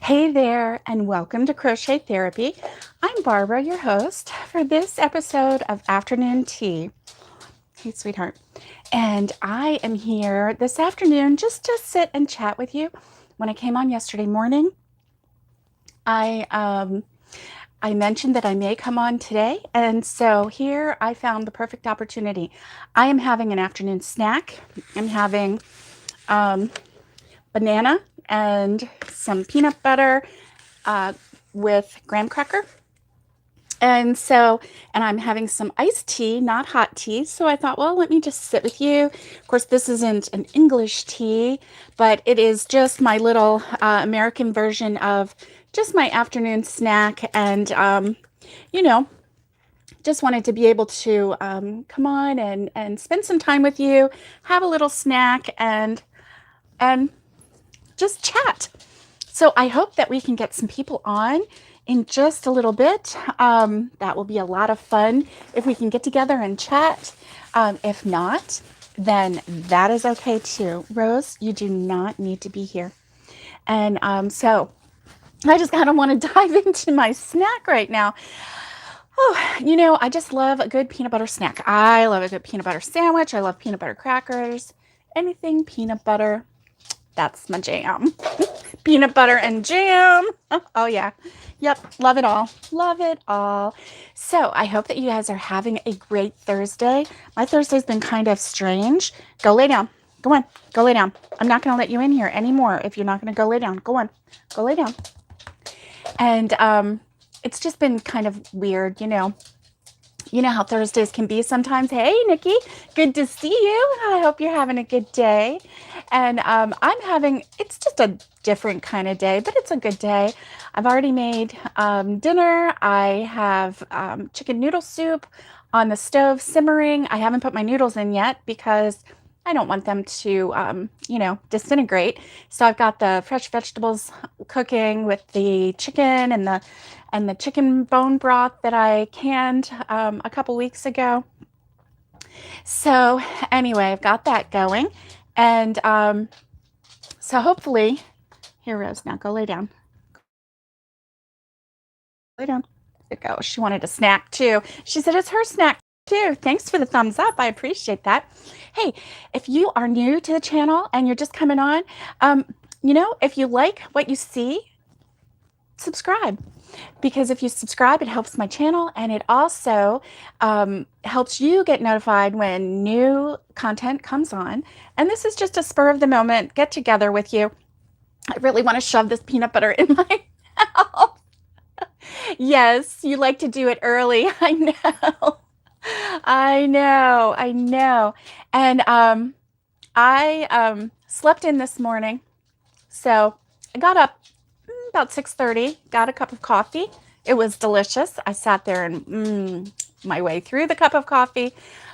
Hey there, and welcome to Crochet Therapy. I'm Barbara, your host, for this episode of Afternoon Tea. Hey, sweetheart. And I am here this afternoon just to sit and chat with you. When I came on yesterday morning, I I mentioned that I may come on today, and so here I found the perfect opportunity. I am having an afternoon snack. I'm having banana and some peanut butter uh, with graham cracker. And I'm having some iced tea, not hot tea. So I thought, well, let me just sit with you. Of course, this isn't an English tea, but it is just my little American version of just my afternoon snack. And, you know, just wanted to be able to come on and spend some time with you, have a little snack, and just chat. So I hope that we can get some people on in just a little bit. That will be a lot of fun if we can get together and chat. If not, then that is okay too. Rose, you do not need to be here. And so I just kind of want to dive into my snack right now. Oh, I just love a good peanut butter snack. I love a good peanut butter sandwich. I love peanut butter crackers. Anything peanut butter, that's my jam. Peanut butter and jam. Oh, yeah. Yep. Love it all. Love it all. So I hope that you guys are having a great Thursday. My Thursday's been kind of strange. Go lay down. Go on. Go lay down. I'm not going to let you in here anymore if you're not going to go lay down. Go on. Go lay down. And it's just been kind of weird, You know how Thursdays can be sometimes. Hey, Nikki, good to see you. I hope you're having a good day. And it's just a different kind of day, but it's a good day. I've already made dinner. I have chicken noodle soup on the stove simmering. I haven't put my noodles in yet because I don't want them to, disintegrate. So I've got the fresh vegetables cooking with the chicken and the chicken bone broth that I canned a couple weeks ago. So anyway, I've got that going. And so hopefully, here, Rose, now go lay down. Lay down. There you go. She wanted a snack too. She said it's her snack too. Thanks for the thumbs up. I appreciate that. Hey, if you are new to the channel and you're just coming on, if you like what you see, subscribe. Because if you subscribe, it helps my channel, and it also helps you get notified when new content comes on. And this is just a spur of the moment get together with you. I really want to shove this peanut butter in my mouth. Yes, you like to do it early. I know. I know. And I slept in this morning. So I got up about 6:30, got a cup of coffee. It was delicious. I sat there and my way through the cup of coffee.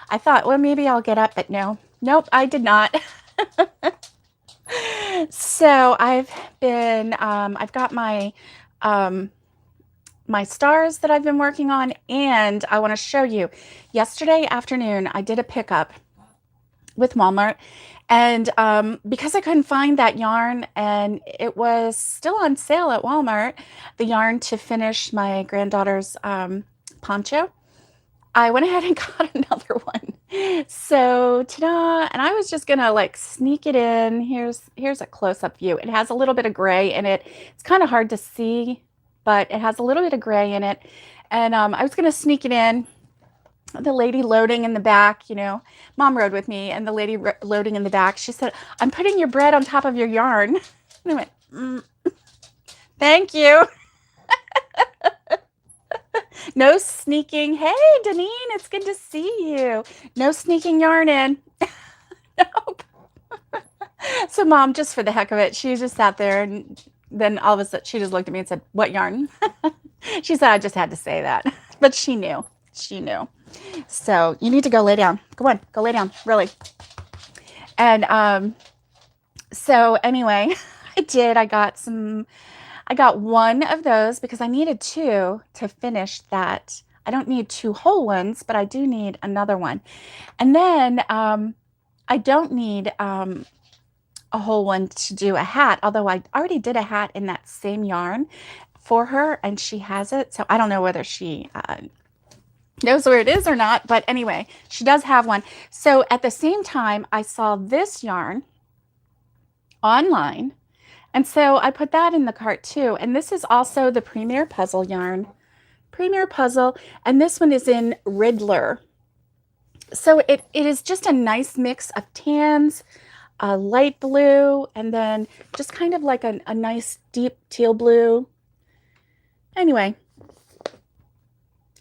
I thought, well, maybe I'll get up, but nope, I did not. So I've got my stars that I've been working on, and I want to show you. Yesterday afternoon, I did a pickup with Walmart, and because I couldn't find that yarn, and it was still on sale at Walmart, the yarn to finish my granddaughter's poncho, I went ahead and got another one. So ta-da! And I was just gonna like sneak it in. Here's a close-up view. It has a little bit of gray in it. It's kind of hard to see, but it has a little bit of gray in it. And I was gonna sneak it in. The lady loading in the back, Mom rode with me, and the lady loading in the back, she said, "I'm putting your bread on top of your yarn." And I went, "Thank you." No sneaking. Hey, Deneen, it's good to see you. No sneaking yarn in. Nope. So Mom, just for the heck of it, she just sat there, and then all of a sudden she just looked at me and said, "What yarn?" She said, "I just had to say that." But she knew. She knew. So you need to go lay down. Go on, go lay down, really. And so anyway, I did. I got one of those because I needed two to finish that. I don't need two whole ones, but I do need another one. And then I don't need a whole one to do a hat, although I already did a hat in that same yarn for her and she has it. So I don't know whether she knows where it is or not, but anyway, she does have one. So at the same time, I saw this yarn online. And so I put that in the cart too. And this is also the Premier Puzzle yarn. Premier Puzzle. And this one is in Riddler. So it is just a nice mix of tans, a light blue, and then just kind of like a nice deep teal blue. Anyway,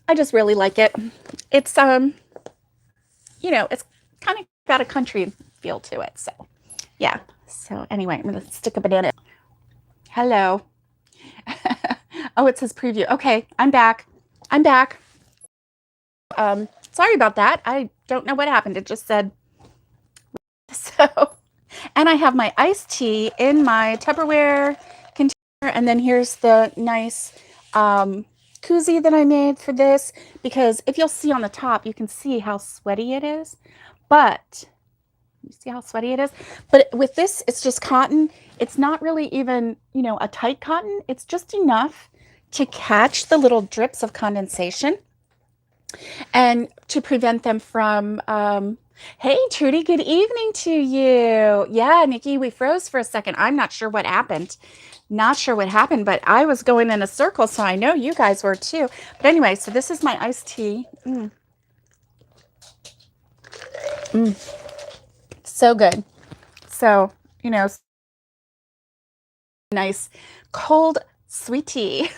I just really like it. It's, you know, it's kind of got a country feel to it. So yeah. So anyway, I'm going to stick a banana. Hello. Oh, it says preview. Okay, I'm back. I'm back. Sorry about that. I don't know what happened. It just said so. And I have my iced tea in my Tupperware container. And then here's the nice koozie that I made for this. Because if you'll see on the top, you can see how sweaty it is. But you see how sweaty it is? But with this, it's just cotton. It's not really even, you know, a tight cotton. It's just enough to catch the little drips of condensation and to prevent them from, hey, Trudy, good evening to you. Yeah, Nikki, we froze for a second. I'm not sure what happened. Not sure what happened, but I was going in a circle, so I know you guys were too. But anyway, so this is my iced tea. So good. So, you know, nice cold sweet tea.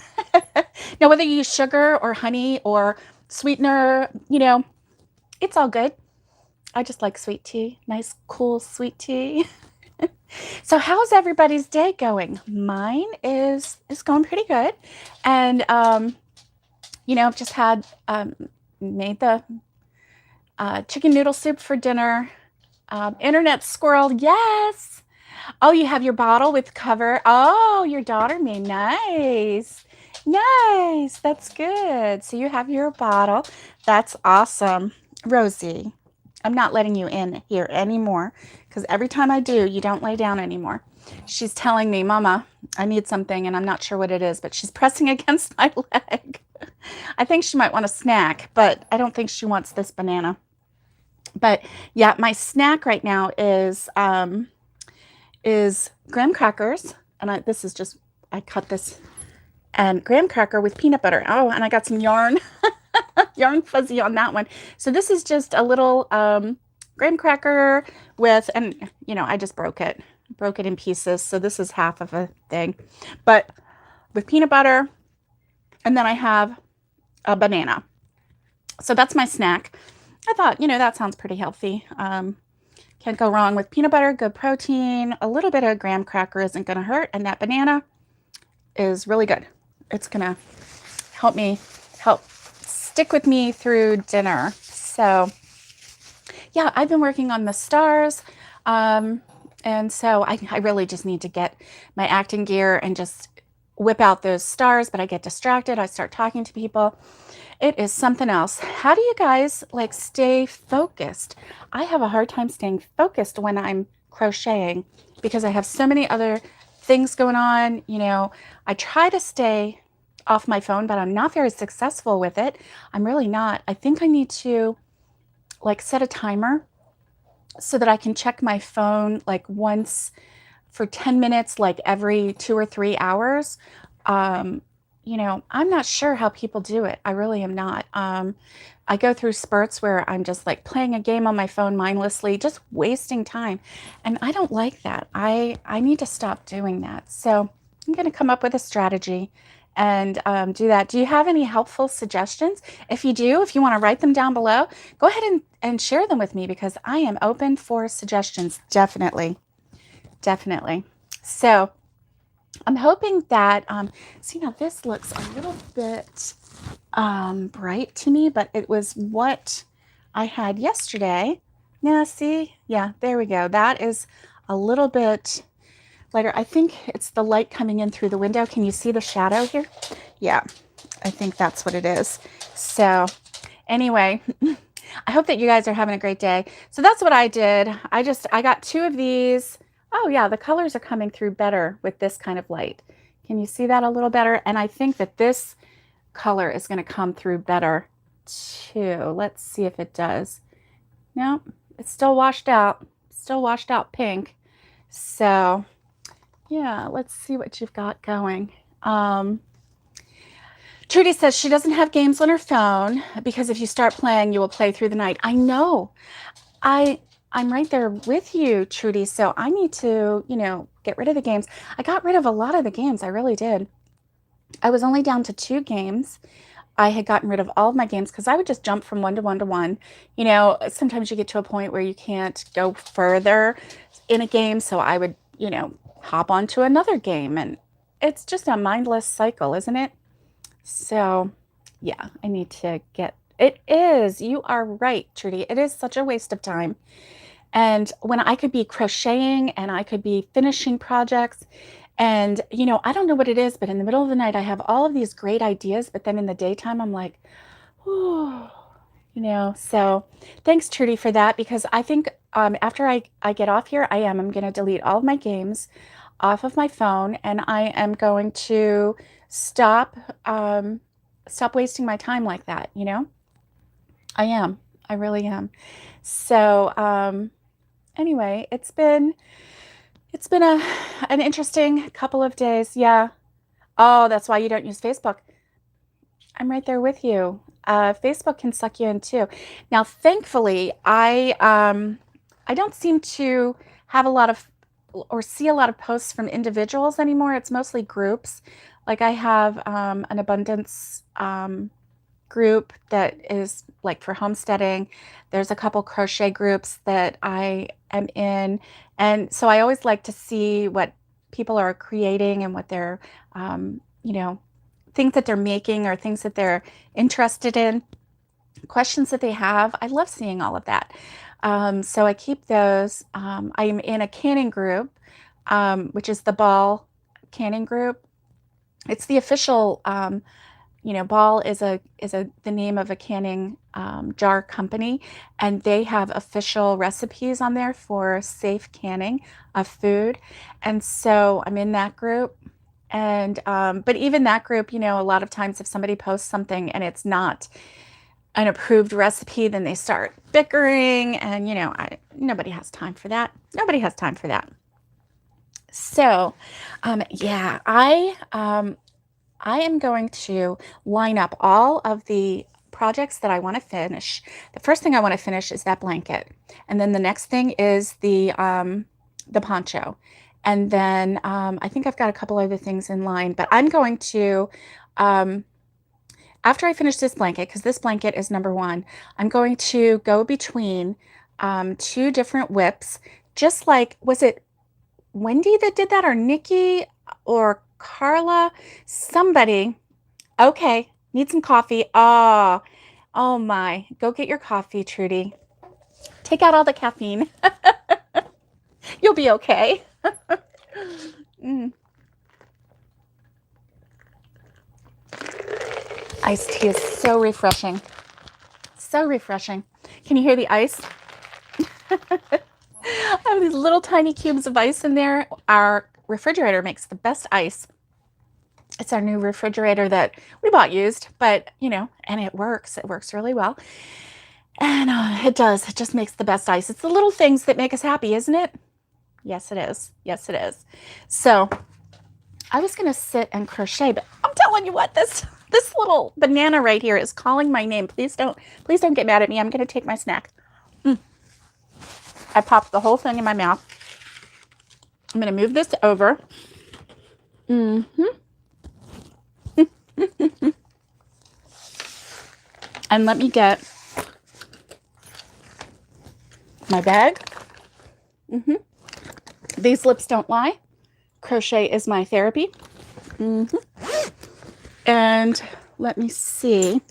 Now, whether you use sugar or honey or sweetener, you know, it's all good. I just like sweet tea. Nice, cool, sweet tea. So how's everybody's day going? Mine is going pretty good. And, you know, I've just had, made the chicken noodle soup for dinner. Internet squirrel, yes. Oh, you have your bottle with cover. Oh, your daughter made nice. Nice. That's good. So you have your bottle. That's awesome. Rosie, I'm not letting you in here anymore because every time I do, you don't lay down anymore. She's telling me, Mama, I need something and I'm not sure what it is, but she's pressing against my leg. I think she might want a snack, but I don't think she wants this banana. But yeah, my snack right now is graham crackers. And this is just, I cut this and graham cracker with peanut butter. Oh, and I got some yarn, yarn fuzzy on that one. So this is just a little graham cracker with, and you know, I just broke it in pieces. So this is half of a thing, but with peanut butter. And then I have a banana. So that's my snack. I thought, you know, that sounds pretty healthy. Can't go wrong with peanut butter, good protein. A little bit of graham cracker isn't going to hurt. And that banana is really good. It's going to help stick with me through dinner. So yeah, I've been working on the stars. And so I really just need to get my acting gear and just whip out those stars, but I get distracted. I start talking to people. It is something else. How do you guys like stay focused? I have a hard time staying focused when I'm crocheting because I have so many other things going on. You know, I try to stay off my phone, but I'm not very successful with it. I'm really not. I think I need to like set a timer so that I can check my phone like once for 10 minutes, like every 2 or 3 hours. You know, I'm not sure how people do it. I really am not. I go through spurts where I'm just like playing a game on my phone mindlessly, just wasting time. And I don't like that. I need to stop doing that. So I'm going to come up with a strategy and do that. Do you have any helpful suggestions? If you do, if you want to write them down below, go ahead and share them with me because I am open for suggestions. Definitely. Definitely. So I'm hoping that, see now this looks a little bit bright to me, but it was what I had yesterday. Now see, yeah, there we go. That is a little bit lighter. I think it's the light coming in through the window. Can you see the shadow here? Yeah, I think that's what it is. So anyway, I hope that you guys are having a great day. So that's what I did. I got 2 of these. Oh yeah, the colors are coming through better with this kind of light. Can you see that a little better? And I think that this color is going to come through better too. Let's see if it does. No, it's still washed out pink. So yeah, let's see what you've got going. Trudy says she doesn't have games on her phone because if you start playing, you will play through the night. I know. I I'm right there with you, Trudy. So I need to, get rid of the games. I got rid of a lot of the games. I really did. I was only down to 2 games. I had gotten rid of all of my games because I would just jump from one to one to one. Sometimes you get to a point where you can't go further in a game. So I would, hop onto another game. And it's just a mindless cycle, isn't it? So yeah, I need to get it is. You are right, Trudy. It is such a waste of time. And when I could be crocheting and I could be finishing projects, and I don't know what it is, but in the middle of the night, I have all of these great ideas, but then in the daytime, I'm like, oh, So thanks, Trudy, for that, because I think after I get off here, I'm going to delete all of my games off of my phone, and I am going to stop stop wasting my time like that. I am. I really am. So, anyway, it's been an interesting couple of days. Yeah. Oh, that's why you don't use Facebook. I'm right there with you. Facebook can suck you in too. Now, thankfully, I don't seem to have a lot of or see a lot of posts from individuals anymore. It's mostly groups. Like I have an abundance group that is like for homesteading. There's a couple crochet groups that I am in. And so I always like to see what people are creating and what they're, things that they're making or things that they're interested in, questions that they have. I love seeing all of that. So I keep those. I am in a canning group, which is the ball canning group. It's the official Ball is the name of a canning jar company, and they have official recipes on there for safe canning of food. And so I'm in that group. And but even that group, a lot of times if somebody posts something and it's not an approved recipe, then they start bickering, and nobody has time for that. Nobody has time for that. So, yeah, I am going to line up all of the projects that I want to finish. The first thing I want to finish is that blanket. And then the next thing is the poncho. And then I think I've got a couple other things in line, but I'm going to, after I finish this blanket, because this blanket is number one, I'm going to go between 2 different whips, just like, was it Wendy that did that or Nikki or Carla? Somebody. Okay, need some coffee. Oh my. Go get your coffee, Trudy. Take out all the caffeine. You'll be okay. mm. Iced tea is so refreshing. So refreshing. Can you hear the ice? I have these little tiny cubes of ice in there. Our refrigerator makes the best ice. It's our new refrigerator that we bought used, but and it works. It works really well. And it does. It just makes the best ice. It's the little things that make us happy, isn't it? Yes, it is. Yes, it is. So I was going to sit and crochet, but I'm telling you what, this little banana right here is calling my name. Please don't get mad at me. I'm going to take my snack. I popped the whole thing in my mouth. I'm going to move this over. And let me get my bag. These lips don't lie. Crochet is my therapy. And let me see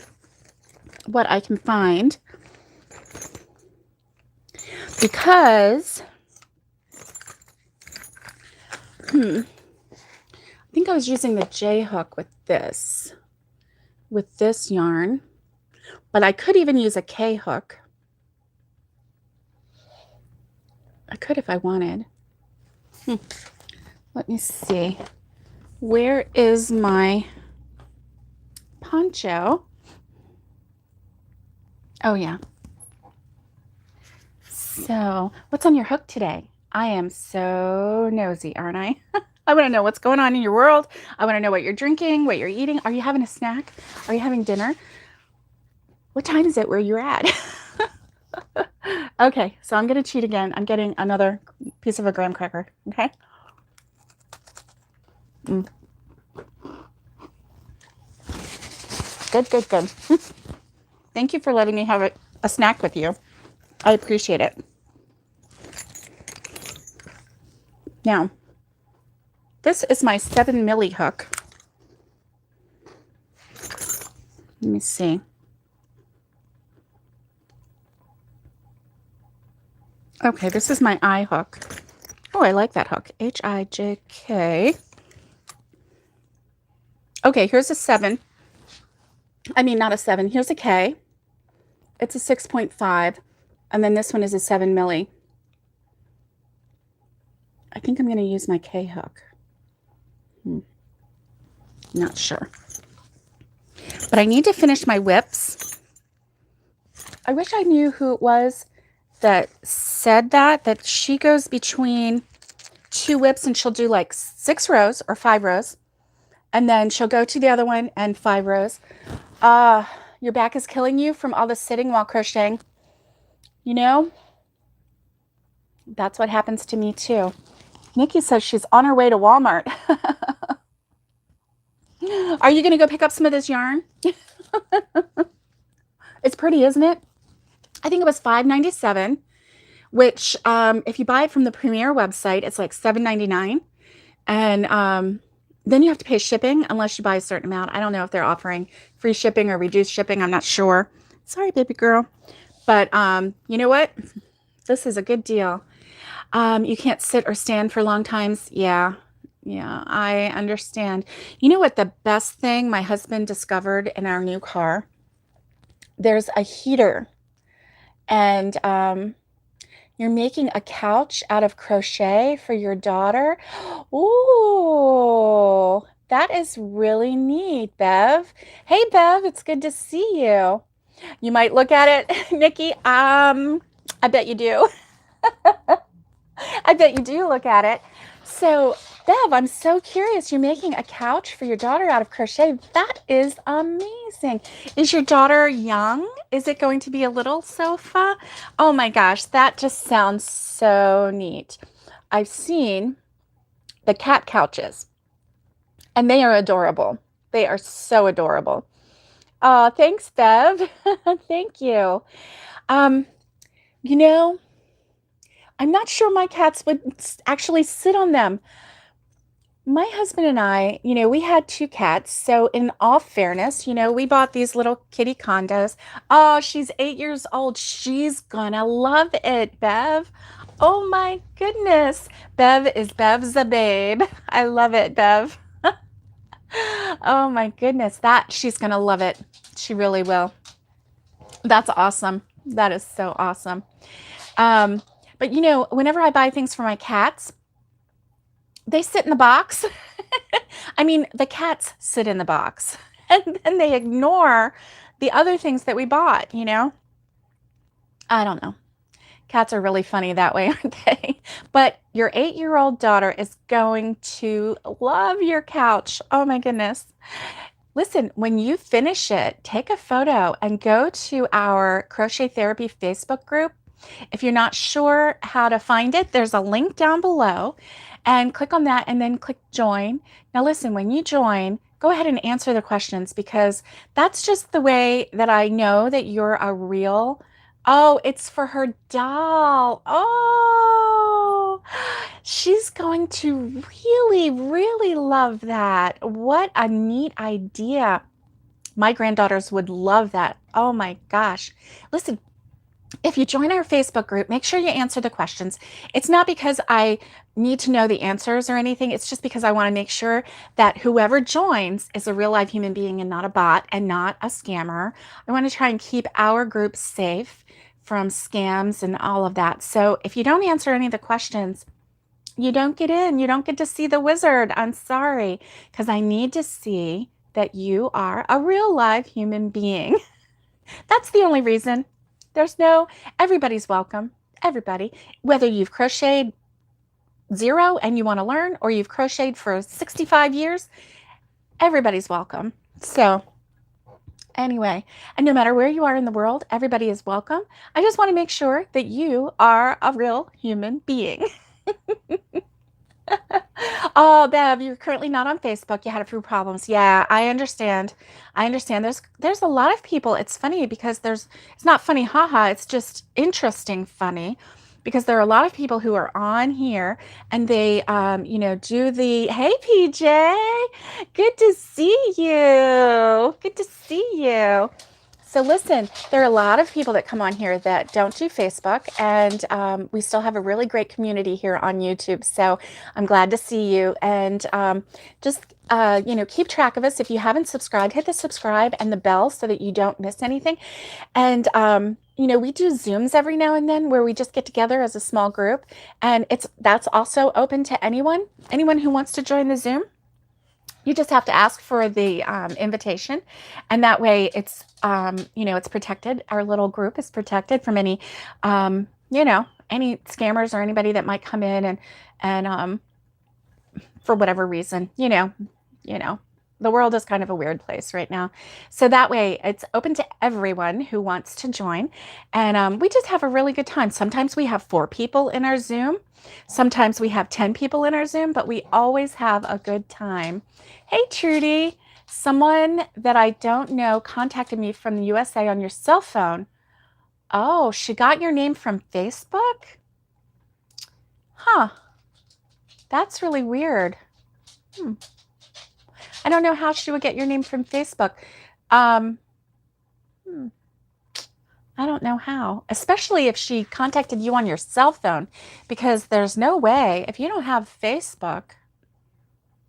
what I can find. Because I think I was using the J hook with this yarn, but I could even use a K hook. I could if I wanted. Let me see. Where is my poncho? Oh, yeah. So, what's on your hook today? I am so nosy, aren't I? I want to know what's going on in your world. I want to know what you're drinking, what you're eating. Are you having a snack? Are you having dinner? What time is it where you're at? Okay, so I'm going to cheat again. I'm getting another piece of a graham cracker, okay? Mm. Good, good, good. Thank you for letting me have a snack with you. I appreciate it. Now, this is my 7 milli hook. Let me see. Okay, this is my eye hook. Oh, I like that hook. H-I-J-K. Okay, here's a 7. I mean, not a 7. Here's a K. It's a 6.5. And then this one is a 7 milli. I think I'm going to use my K hook. Not sure. But I need to finish my whips. I wish I knew who it was that said that she goes between 2 whips and she'll do like 6 rows or 5 rows. And then she'll go to the other one and 5 rows. Your back is killing you from all the sitting while crocheting. You know, that's what happens to me too. Nikki says she's on her way to Walmart. Are you going to go pick up some of this yarn? It's pretty, isn't it? I think it was $5.97, which if you buy it from the Premier website, it's like $7.99. And then you have to pay shipping unless you buy a certain amount. I don't know if they're offering free shipping or reduced shipping. I'm not sure. Sorry, baby girl. But you know what? This is a good deal. You can't sit or stand for long times. Yeah, I understand. You know what the best thing my husband discovered in our new car? There's a heater. And you're making a couch out of crochet for your daughter. Ooh, that is really neat, Bev. Hey, Bev, it's good to see you. You might look at it, Nikki. I bet you do. I bet you do look at it. So, Bev, I'm so curious. You're making a couch for your daughter out of crochet. That is amazing. Is your daughter young? Is it going to be a little sofa? Oh my gosh, that just sounds so neat. I've seen the cat couches, and they are adorable. They are so adorable. Oh, thanks, Bev. Thank you. You know, I'm not sure my cats would actually sit on them. My husband and I, we had 2 cats. So in all fairness, we bought these little kitty condos. Oh, she's 8 years old. She's gonna love it, Bev. Oh my goodness. Bev's a babe. I love it, Bev. Oh my goodness. She's gonna love it. She really will. That's awesome. That is so awesome. But whenever I buy things for my cats, they sit in the box. I mean, the cats sit in the box and then they ignore the other things that we bought, I don't know. Cats are really funny that way, aren't they? But your 8-year-old daughter is going to love your couch. Oh my goodness. Listen, when you finish it, take a photo and go to our Crochet Therapy Facebook group. If you're not sure how to find it, there's a link down below, and click on that and then click join. Now listen, when you join, go ahead and answer the questions, because that's just the way that I know that you're a real. Oh, it's for her doll. Oh, she's going to really, really love that. What a neat idea. My granddaughters would love that. Oh my gosh. Listen, if you join our Facebook group, make sure you answer the questions. It's not because I need to know the answers or anything. It's just because I want to make sure that whoever joins is a real live human being and not a bot and not a scammer. I want to try and keep our group safe from scams and all of that. So if you don't answer any of the questions, You don't get in. You don't get to see the wizard. I'm sorry, because I need to see that you are a real live human being. That's the only reason. Everybody's welcome. Everybody. Whether you've crocheted zero and you want to learn, or you've crocheted for 65 years, everybody's welcome. So, anyway, and no matter where you are in the world, everybody is welcome. I just want to make sure that you are a real human being. Oh, Bev, you're currently not on Facebook. You had a few problems. Yeah, I understand. I understand. There's a lot of people. It's funny because it's not funny, haha. It's just interesting funny because there are a lot of people who are on here and they do the hey PJ, good to see you. Good to see you. So listen, there are a lot of people that come on here that don't do Facebook, and we still have a really great community here on YouTube. So I'm glad to see you, and keep track of us. If you haven't subscribed, hit the subscribe and the bell so that you don't miss anything. And we do Zooms every now and then where we just get together as a small group, and that's also open to anyone who wants to join the Zoom. You just have to ask for the invitation, and that way it's protected. Our little group is protected from any scammers or anybody that might come in and for whatever reason, the world is kind of a weird place right now. So that way it's open to everyone who wants to join. And we just have a really good time. Sometimes we have 4 people in our Zoom. Sometimes we have 10 people in our Zoom, but we always have a good time. Hey, Trudy, someone that I don't know contacted me from the USA on your cell phone. Oh, she got your name from Facebook? Huh. That's really weird. I don't know how she would get your name from Facebook. I don't know how, especially if she contacted you on your cell phone, because there's no way if you don't have Facebook.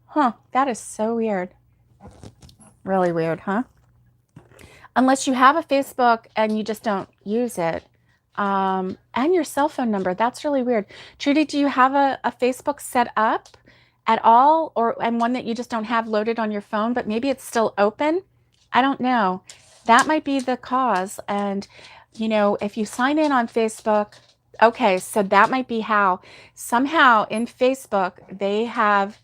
Huh, that is so weird. Really weird, huh? Unless you have a Facebook and you just don't use it. And your cell phone number, that's really weird. Trudy, do you have a Facebook set up at all, and one that you just don't have loaded on your phone, but maybe it's still open? I don't know. That might be the cause. And if you sign in on Facebook, okay, so that might be how. Somehow in Facebook they have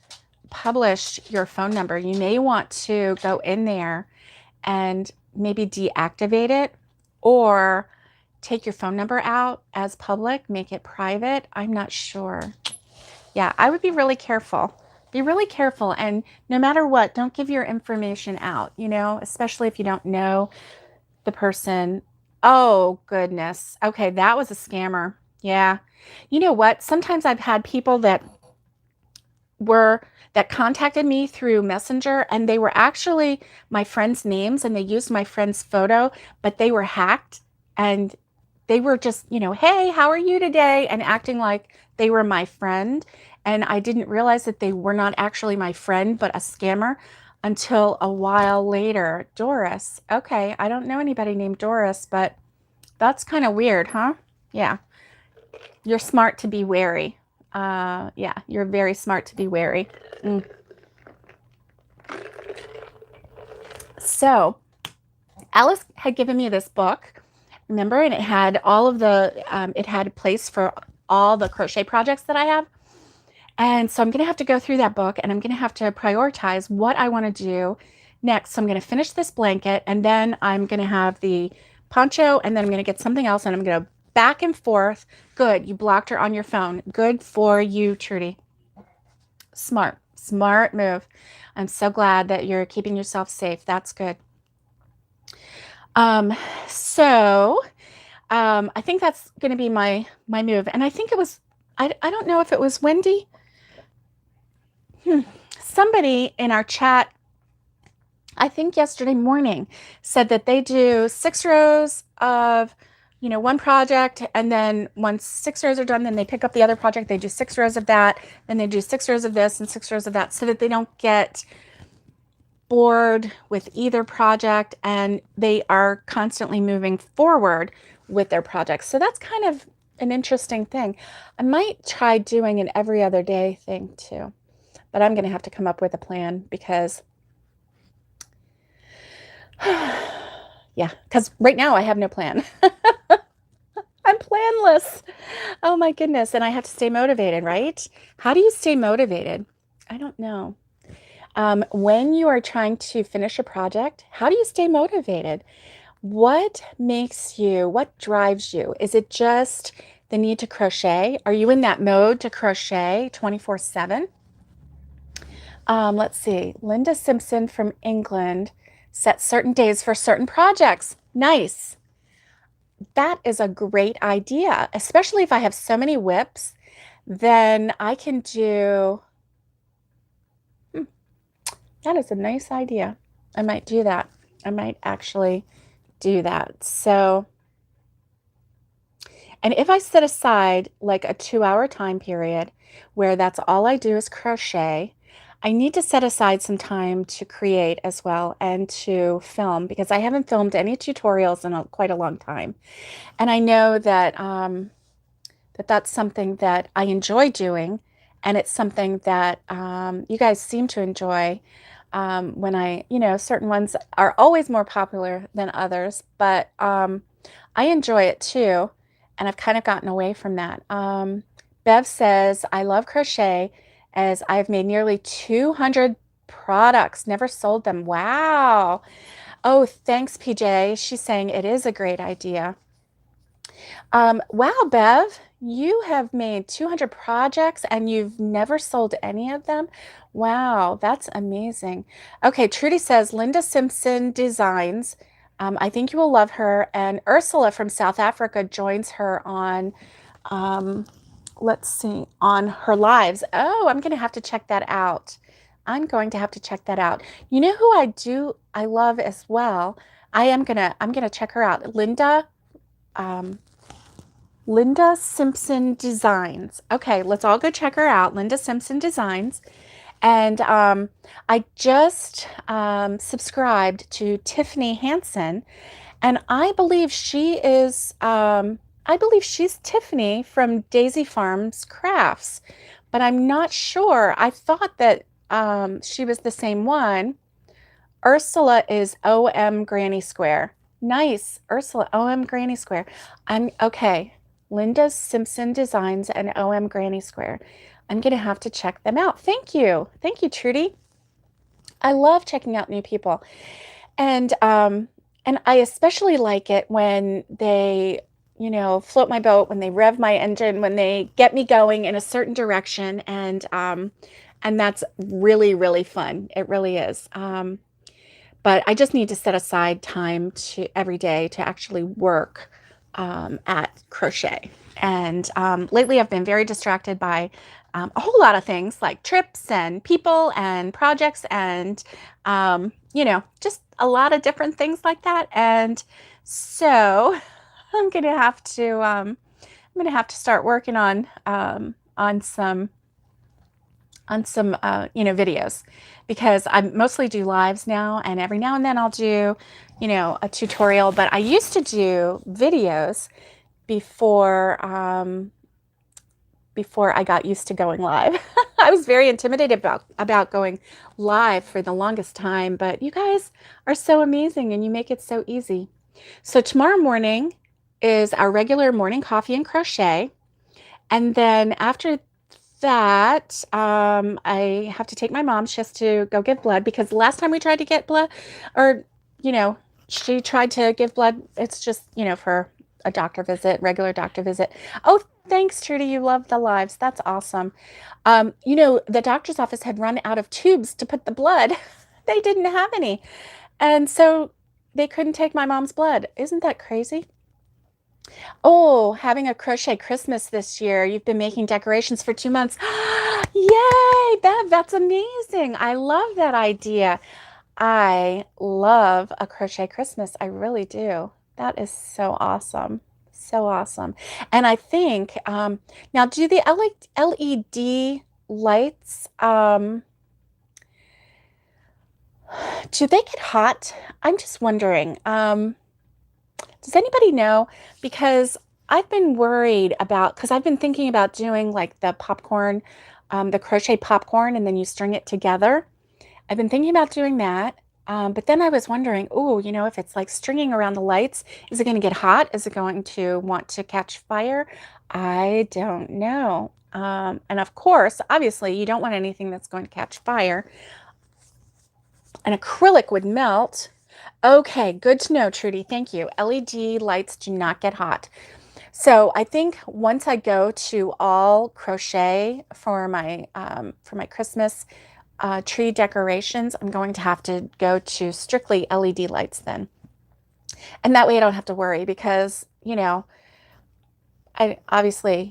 published your phone number. You may want to go in there and maybe deactivate it, or take your phone number out as public, make it private. I'm not sure. Yeah, I would be really careful. Be really careful. And no matter what, don't give your information out, especially if you don't know the person. Oh, goodness. Okay, that was a scammer. Yeah. You know what? Sometimes I've had people that contacted me through Messenger, and they were actually my friends' names, and they used my friend's photo, but they were hacked, and they were just, hey, how are you today? And acting like they were my friend. And I didn't realize that they were not actually my friend, but a scammer, until a while later. Doris. Okay, I don't know anybody named Doris, but that's kind of weird, huh? Yeah. You're smart to be wary. Yeah, you're very smart to be wary. So Alice had given me this book, remember, and it had all of it had a place for all the crochet projects that I have. And so I'm going to have to go through that book, and I'm going to have to prioritize what I want to do next. So I'm going to finish this blanket, and then I'm going to have the poncho, and then I'm going to get something else, and I'm going to back and forth. Good. You blocked her on your phone. Good for you, Trudy. Smart move. I'm so glad that you're keeping yourself safe. That's good. So I think that's going to be my move. And I think it was, I don't know if it was Wendy. Somebody in our chat, I think yesterday morning, said that they do 6 rows of, one project, and then once 6 rows are done, then they pick up the other project. They do 6 rows of that, then they do 6 rows of this and 6 rows of that, so that they don't get bored with either project, and they are constantly moving forward with their projects. So that's kind of an interesting thing. I might try doing an every other day thing too, but I'm going to have to come up with a plan because, yeah, because right now I have no plan. I'm planless. Oh my goodness. And I have to stay motivated, right? How do you stay motivated? I don't know. When you are trying to finish a project, how do you stay motivated? What drives you? Is it just the need to crochet? Are you in that mode to crochet 24/7? Let's see. Linda Simpson from England sets certain days for certain projects. Nice. That is a great idea, especially if I have so many whips, then I can do, hmm, that is a nice idea. I might do that. I might actually do that. So, and if I set aside like a 2 hour time period where that's all I do is crochet, I need to set aside some time to create as well and to film because I haven't filmed any tutorials in quite a long time. And I know that that's something that I enjoy doing, and it's something that you guys seem to enjoy. When certain ones are always more popular than others, but I enjoy it too, and I've kind of gotten away from that. Bev says, I love crochet as I've made nearly 200 products, never sold them. Wow. Oh, thanks, PJ. She's saying it is a great idea. Wow, Bev, you have made 200 projects and you've never sold any of them. Wow, that's amazing. Okay, Trudy says Linda Simpson designs. I think you will love her. And Ursula from South Africa joins her on, um, let's see, on her lives. Oh, I'm going to have to check that out. I'm going to have to check that out. You know who I love as well. I'm gonna check her out. Um, Linda Simpson Designs. Okay, let's all go check her out. Linda Simpson Designs. And I just subscribed to Tiffany Hansen, and I believe she's Tiffany from Daisy Farms Crafts, but I'm not sure. I thought that she was the same one. Ursula is OM Granny Square. Nice. Ursula, OM Granny Square. I'm okay. Linda Simpson Designs and OM Granny Square. I'm going to have to check them out. Thank you. Thank you, Trudy. I love checking out new people. And I especially like it when they, float my boat, when they rev my engine, when they get me going in a certain direction. And that's really, really fun. It really is. But I just need to set aside time to every day to actually work at crochet. And lately, I've been very distracted by a whole lot of things like trips and people and projects and just a lot of different things like that. And so I'm gonna have to start working on some videos, because I mostly do lives now, and every now and then I'll do, a tutorial, but I used to do videos before, before I got used to going live. I was very intimidated about going live for the longest time, but you guys are so amazing and you make it so easy. So tomorrow morning is our regular morning coffee and crochet. And then after that, I have to take my mom. She has to go give blood, because the last time we tried to get blood, or, she tried to give blood, it's just, for a doctor visit, regular doctor visit. Oh, thanks, Trudy. You love the lives. That's awesome. The doctor's office had run out of tubes to put the blood. They didn't have any. And so they couldn't take my mom's blood. Isn't that crazy? Oh, having a crochet Christmas this year. You've been making decorations for 2 months. Yay, that's amazing. I love that idea. I love a crochet Christmas. I really do. That is so awesome. So awesome. And I think, now do the LED lights, do they get hot? I'm just wondering. Does anybody know? Because I've been worried about, because I've been thinking about doing like the popcorn, the crochet popcorn, and then you string it together. I've been thinking about doing that. But then I was wondering, oh, if it's like stringing around the lights, is it going to get hot? Is it going to want to catch fire? I don't know. And of course, obviously, you don't want anything that's going to catch fire. An acrylic would melt. Okay, good to know, Trudy. Thank you. LED lights do not get hot. So I think once I go to all crochet for my Christmas tree decorations, I'm going to have to go to strictly LED lights then. And that way I don't have to worry because, I obviously,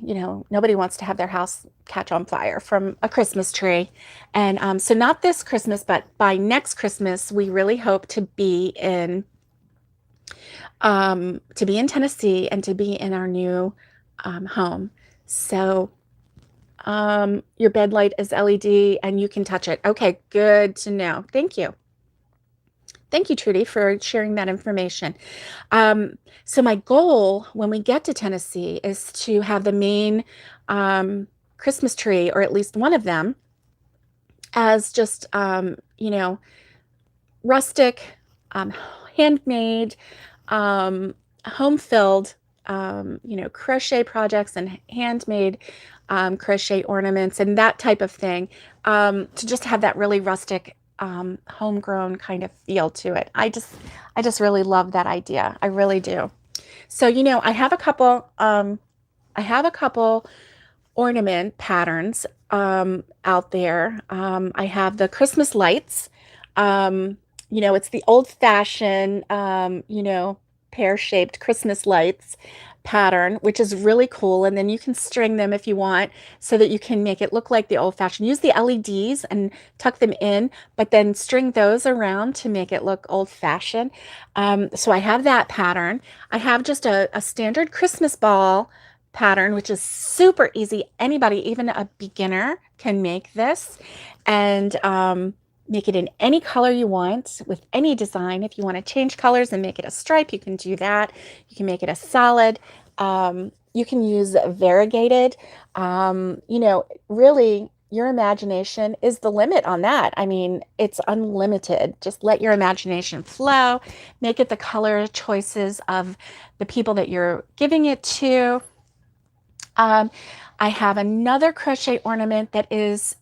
nobody wants to have their house catch on fire from a Christmas tree. And so not this Christmas, but by next Christmas, we really hope to be in Tennessee and to be in our new home. So your bed light is LED and you can touch it. Okay, good to know. Thank you. Thank you, Trudy, for sharing that information. So my goal when we get to Tennessee is to have the main Christmas tree, or at least one of them, as just, rustic, um, handmade, home-filled, crochet projects and handmade crochet ornaments and that type of thing, to just have that really rustic, homegrown kind of feel to it. I just really love that idea. I really do. So, I have a couple ornament patterns out there. I have the Christmas lights. It's the old-fashioned, pear-shaped Christmas lights pattern, which is really cool. And then you can string them if you want so that you can make it look like the old-fashioned. Use the LEDs and tuck them in, but then string those around to make it look old-fashioned. So I have that pattern. I have just a standard Christmas ball pattern, which is super easy. Anybody, even a beginner, can make this. And make it in any color you want with any design. If you want to change colors and make it a stripe, you can do that. You can make it a solid. You can use variegated. Really, your imagination is the limit on that. I mean, it's unlimited. Just let your imagination flow. Make it the color choices of the people that you're giving it to. I have another crochet ornament that is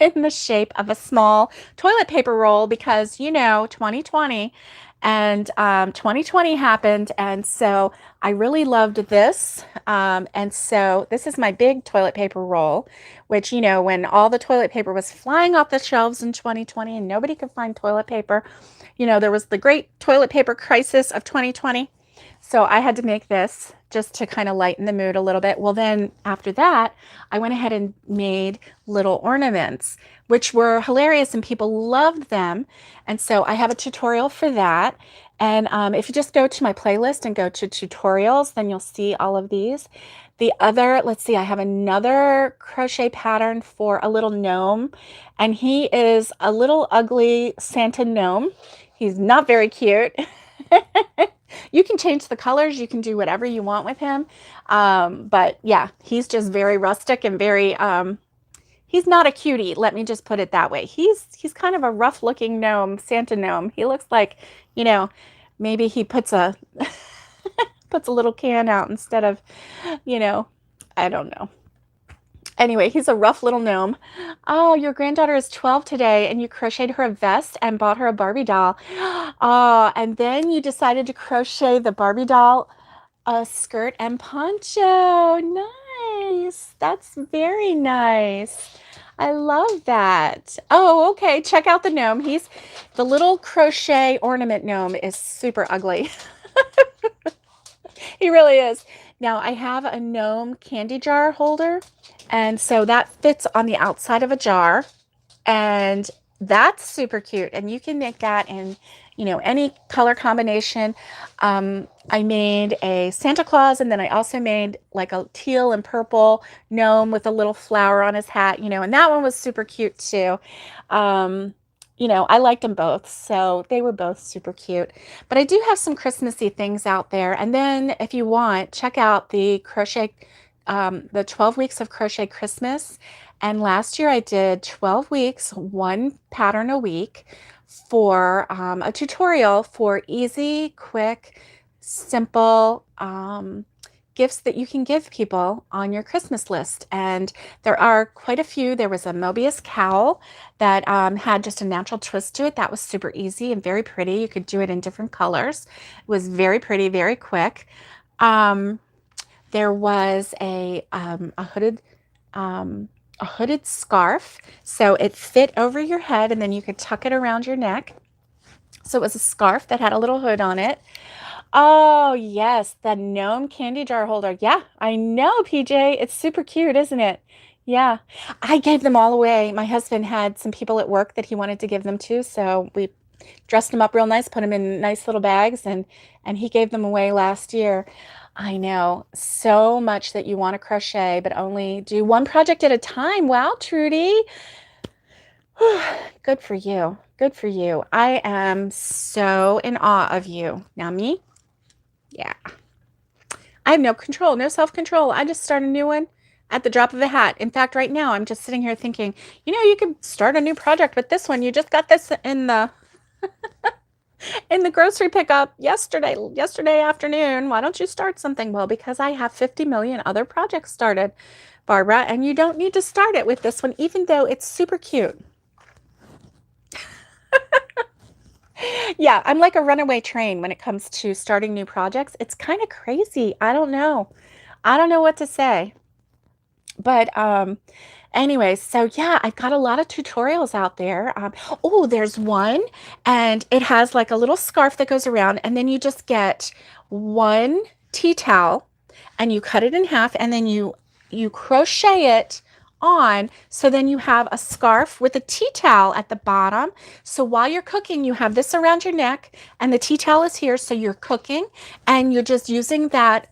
in the shape of a small toilet paper roll because, 2020 and 2020 happened. And so I really loved this. And so this is my big toilet paper roll, which, when all the toilet paper was flying off the shelves in 2020 and nobody could find toilet paper, there was the great toilet paper crisis of 2020. So I had to make this just to kind of lighten the mood a little bit. Well, then after that, I went ahead and made little ornaments, which were hilarious and people loved them. And so I have a tutorial for that. And if you just go to my playlist and go to tutorials, then you'll see all of these. Let's see, I have another crochet pattern for a little gnome. And he is a little ugly Santa gnome. He's not very cute. You can change the colors. You can do whatever you want with him. But yeah, he's just very rustic and very, he's not a cutie. Let me just put it that way. He's kind of a rough looking gnome, Santa gnome. He looks like, maybe he puts a, puts a little can out instead of, I don't know. Anyway, he's a rough little gnome. Oh, your granddaughter is 12 today and you crocheted her a vest and bought her a Barbie doll. Oh, and then you decided to crochet the Barbie doll a skirt and poncho. Nice. That's very nice. I love that. Oh, okay. Check out the gnome. The little crochet ornament gnome is super ugly. He really is. Now I have a gnome candy jar holder. And so that fits on the outside of a jar. And that's super cute. And you can make that in, any color combination. I made a Santa Claus, and then I also made like a teal and purple gnome with a little flower on his hat, and that one was super cute too. you know, I liked them both, so they were both super cute. But I do have some Christmassy things out there. And then if you want, check out the 12 weeks of Crochet Christmas. And last year I did 12 weeks, one pattern a week for a tutorial for easy, quick, simple gifts that you can give people on your Christmas list. And there are quite a few. There was a Mobius cowl that had just a natural twist to it. That was super easy and very pretty. You could do it in different colors. It was very pretty, very quick. Um, there was a hooded scarf, so it fit over your head, and then you could tuck it around your neck. So it was a scarf that had a little hood on it. Oh, yes, the gnome candy jar holder. Yeah, I know, PJ. It's super cute, isn't it? Yeah. I gave them all away. My husband had some people at work that he wanted to give them to, so we dressed them up real nice, put them in nice little bags, and he gave them away last year. I know so much that you want to crochet, but only do one project at a time. Wow, Trudy. Good for you. Good for you. I am so in awe of you. Now me? Yeah. I have no control, no self-control. I just start a new one at the drop of a hat. In fact, right now I'm just sitting here thinking, you know, you could start a new project with this one. You just got this in the grocery pickup yesterday afternoon. Why don't you start something? Well, because I have 50 million other projects started, Barbara, and you don't need to start it with this one, even though it's super cute. Yeah, I'm like a runaway train when it comes to starting new projects. It's kind of crazy. I don't know. I don't know what to say. But anyway, so yeah, I've got a lot of tutorials out there. Oh, there's one, and it has like a little scarf that goes around, and then you just get one tea towel, and you cut it in half, and then you crochet it on, so then you have a scarf with a tea towel at the bottom. So while you're cooking, you have this around your neck, and the tea towel is here, so you're cooking, and you're just using that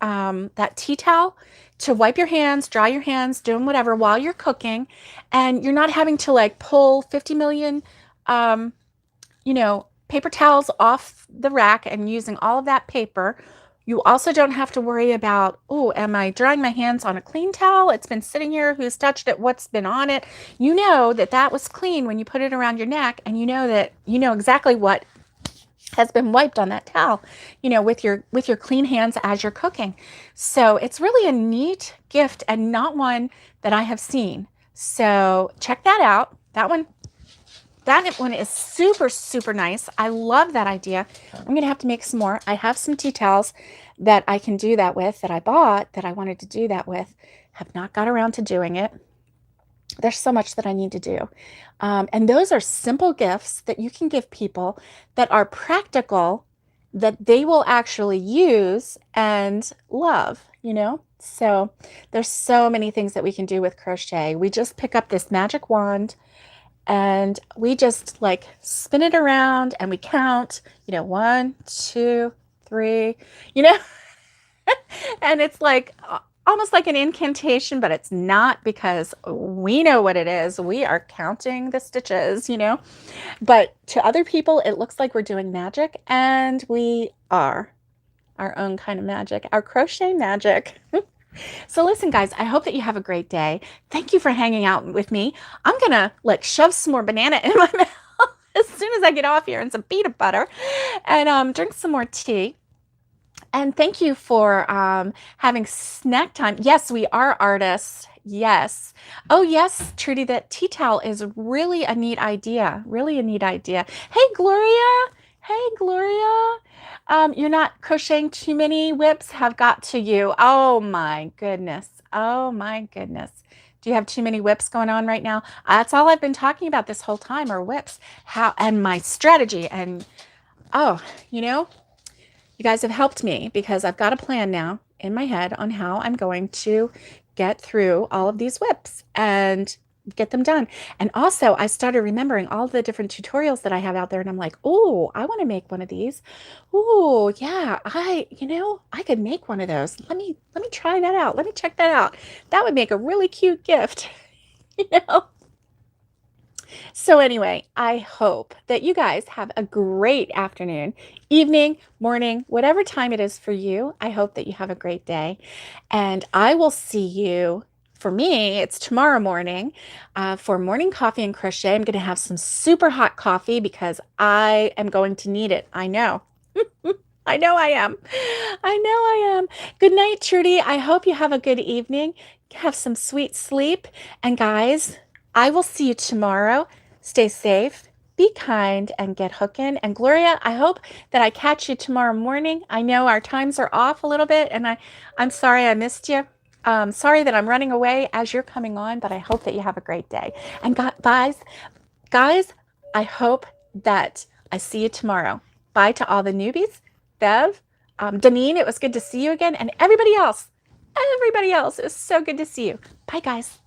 tea towel to wipe your hands, dry your hands, doing whatever while you're cooking, and you're not having to like pull 50 million, um, paper towels off the rack and using all of that paper. You also don't have to worry about, oh, am I drying my hands on a clean towel? It's been sitting here. Who's touched it? What's been on it? You know that that was clean when you put it around your neck, and you know that you know exactly what has been wiped on that towel, with your clean hands as you're cooking. So it's really a neat gift and not one that I have seen. So check that out. That one is super, super nice. I love that idea. I'm going to have to make some more. I have some tea towels that I can do that with, that I bought, that I wanted to do that with. Have not got around to doing it. There's so much that I need to do. And those are simple gifts that you can give people that are practical, that they will actually use and love. So there's so many things that we can do with crochet. We just pick up this magic wand and we just like spin it around and we count, 1, 2, 3, you know, and it's like almost like an incantation, but it's not, because we know what it is. We are counting the stitches. But to other people, it looks like we're doing magic, and we are our own kind of magic, our crochet magic. So listen, guys, I hope that you have a great day. Thank you for hanging out with me. I'm gonna like shove some more banana in my mouth as soon as I get off here, and some peanut butter, and drink some more tea. And thank you for having snack time. Yes, we are artists. Yes. Oh, yes, Trudy, that tea towel is really a neat idea. Really a neat idea. Hey, Gloria. Hey, Gloria. You're not crocheting too many whips have got to you. Oh, my goodness. Oh, my goodness. Do you have too many whips going on right now? That's all I've been talking about this whole time are whips. And my strategy. And, oh, you guys have helped me, because I've got a plan now in my head on how I'm going to get through all of these whips and get them done. And also, I started remembering all the different tutorials that I have out there, and I'm like, oh, I want to make one of these. Oh, yeah, I could make one of those. Let me try that out. Let me check that out. That would make a really cute gift. you know. So anyway, I hope that you guys have a great afternoon, evening, morning, whatever time it is for you. I hope that you have a great day. And I will see you. For me, it's tomorrow morning for morning coffee and crochet. I'm going to have some super hot coffee because I am going to need it. I know. I know I am. I know I am. Good night, Trudy. I hope you have a good evening. Have some sweet sleep. And guys, I will see you tomorrow. Stay safe, be kind, and get hooking. And Gloria, I hope that I catch you tomorrow morning. I know our times are off a little bit, and I'm sorry I missed you. Sorry that I'm running away as you're coming on, but I hope that you have a great day. And guys, I hope that I see you tomorrow. Bye to all the newbies. Bev, Deneen, it was good to see you again. And everybody else, it was so good to see you. Bye, guys.